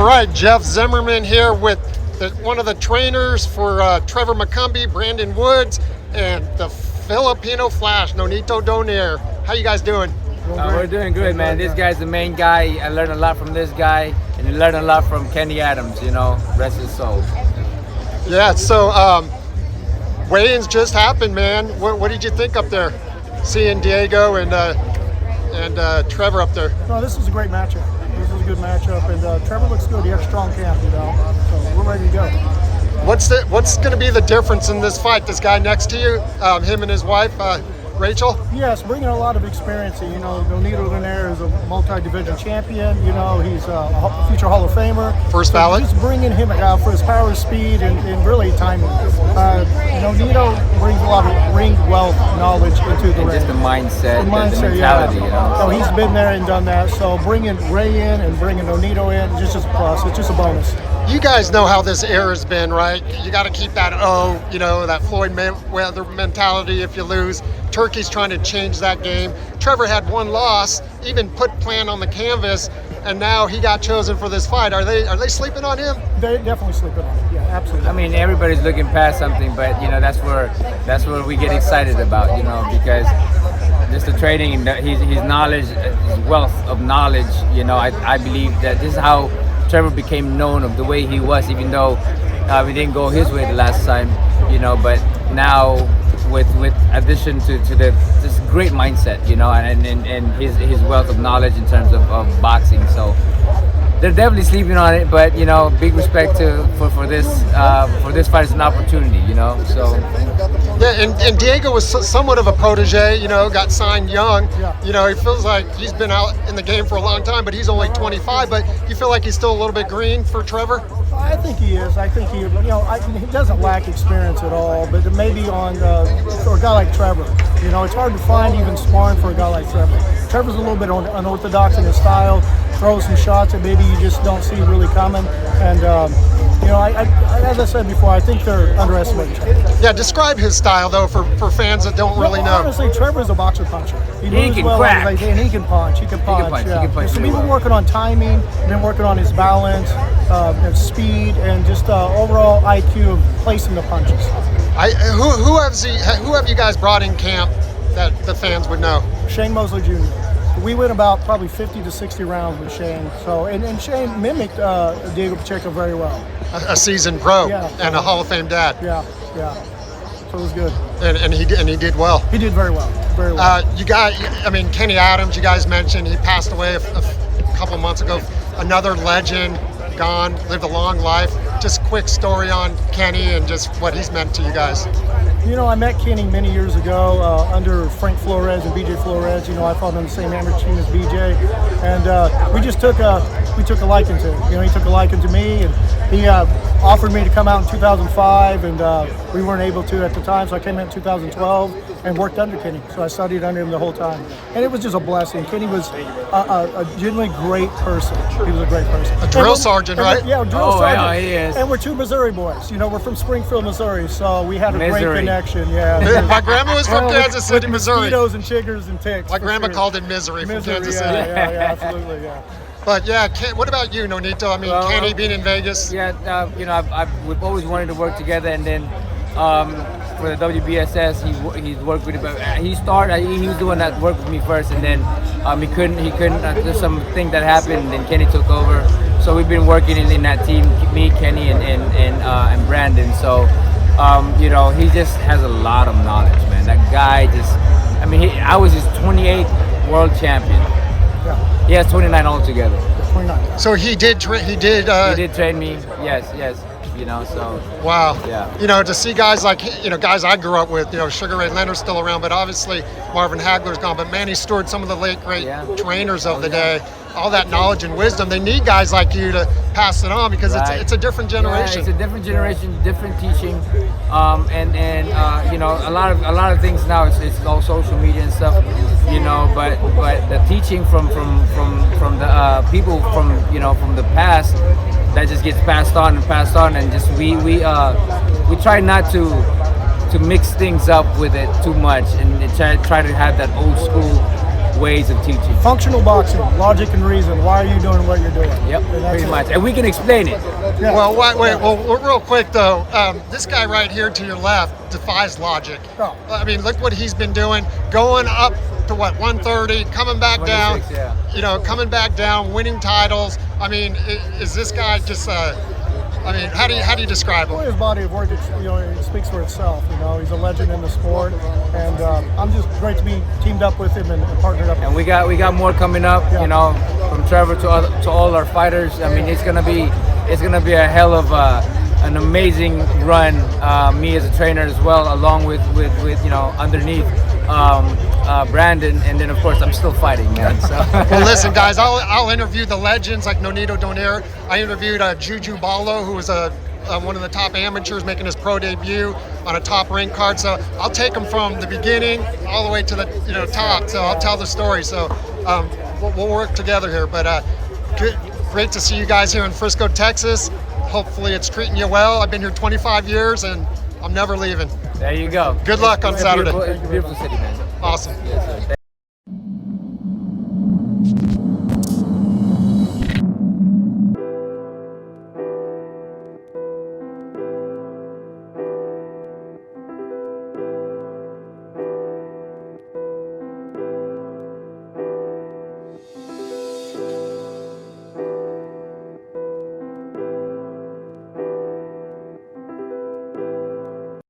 right, Jeff Zimmerman here with one of the trainers for Trevor McCumby, Brandon Woods, and the Filipino Flash, Nonito Donaire. How you guys doing? We're doing good, man. This guy's the main guy. I learned a lot from this guy, and I learned a lot from Kenny Adams, rest his soul. Yeah, so weigh-ins just happened, man. What did you think up there, seeing Diego and Trevor up there? No, this was a great matchup. This was a good matchup, and Trevor looks good. He had a strong camp, so we're ready to go. What's going to be the difference in this fight? This guy next to you, him and his wife, Rachel? Yes, bringing a lot of experience. Nonito Donaire is a multi-division champion. He's a future Hall of Famer. First ballot. Just bringing him out for his power, speed, and really timing. Nonito brings a lot of ring wealth knowledge into the ring. Just the mindset, the mentality. Yeah. So he's been there and done that. So bringing Ray in and bringing Nonito in, just a plus. It's just a bonus. You guys know how this era's been, right? You got to keep that that Floyd Mayweather mentality if you lose. Turkey's trying to change that game. Trevor had one loss, even put plan on the canvas, and now he got chosen for this fight. Are they sleeping on him? They're definitely sleeping on him. Yeah, absolutely. I mean, everybody's looking past something, but that's where we get excited about, because just the training, his knowledge, his wealth of knowledge. I believe that this is how Trevor became known of the way he was, even though we didn't go his way the last time, but now with addition to this great mindset, and his wealth of knowledge in terms of boxing. So they're definitely sleeping on it, but big respect for this fight as an opportunity, so. Yeah, and Diego was somewhat of a protege, got signed young. Yeah. He feels like he's been out in the game for a long time, but he's only 25. But you feel like he's still a little bit green for Trevor? I think he is. I think he doesn't lack experience at all, but maybe for a guy like Trevor, it's hard to find even sparring for a guy like Trevor. Trevor's a little bit unorthodox in his style, throws some shots that maybe you just don't see really coming, and as I said before, I think they're underestimating Trevor. Yeah, describe his style though for fans that don't really know. Honestly, Trevor's a boxer puncher. He can crack. And he can punch. He can punch. So we've been working on timing, been working on his balance, and speed, and just overall IQ of placing the punches. Who have you guys brought in camp that the fans would know? Shane Mosley Jr. We went about probably 50 to 60 rounds with Shane. So and Shane mimicked Diego Pacheco very well. A seasoned pro Yeah. and a Hall of Fame dad. Yeah. So it was good. And he did well. He did very well. Very well. Kenny Adams, you guys mentioned, he passed away a couple months ago. Another legend, gone, lived a long life. Just quick story on Kenny and just what he's meant to you guys. I met Kenny many years ago under Frank Flores and BJ Flores. I fought on the same amateur team as BJ, and we took a liking to him. He took a liking to me, and he offered me to come out in 2005, and we weren't able to at the time, so I came out in 2012 and worked under Kenny. So I studied under him the whole time, and it was just a blessing. Kenny was a genuinely great person. He was a great person. A drill sergeant, right? Yeah, a drill sergeant. Yeah, he is. And we're two Missouri boys. We're from Springfield, Missouri, so we had a great connection. Yeah. My grandma was from Kansas City, Missouri. Mosquitoes and chiggers and ticks. My grandma called it misery from Kansas City. Yeah, absolutely, yeah. But yeah, what about you, Nonito? Kenny being in Vegas. Yeah, we've always wanted to work together, and then for the WBSS, he's worked with. He was the one that worked with me first, and then he couldn't. There's something that happened, and then Kenny took over. So we've been working in that team, me, Kenny, and Brandon. So he just has a lot of knowledge, man. That guy I was his 28th world champion. Yeah. He has 29 altogether. 29. So he did train me. Yes. So. Wow. Yeah. To see guys like, guys I grew up with, Sugar Ray Leonard's still around, but obviously Marvin Hagler's gone, but Manny Stewart, some of the late great trainers of the day, all that knowledge and wisdom, they need guys like you to pass it on because it's a different generation. Yeah, it's a different generation, different teaching, and a lot of things now it's all social media and stuff, but the teaching from the people from the past, that just gets passed on, and just we try not to mix things up with it too much, and try to have that old school ways of teaching. Functional boxing, logic and reason. Why are you doing what you're doing? Yep, And that's pretty it. much. And we can explain it. Yeah. Well, well, real quick though, this guy right here to your left defies logic. Oh. I mean, look what he's been doing, going up to what 130, coming back down. 26, yeah. You know, coming back down, winning titles. I mean, is this guy just? I mean, how do you describe Well, him? his body of work, it speaks for itself. You know, he's a legend in the sport, and I'm just great to be teamed up with him and partnered up. And we got more coming up. Yeah. You know, from Trevor to all our fighters. I mean, it's gonna be a hell of an amazing run. Me as a trainer as well, along with you know underneath. Brandon, and then of course I'm still fighting, man. So. Well, listen, guys, I'll interview the legends like Nonito Donaire. I interviewed Juju Ballo, who was one of the top amateurs making his pro debut on a top rank card. So I'll take him from the beginning all the way to the top. So I'll tell the story. So we'll work together here. But great to see you guys here in Frisco, Texas. Hopefully it's treating you well. I've been here 25 years and I'm never leaving. There you go. Good luck on It's a Saturday. Beautiful city, man. Awesome. Yes, sir.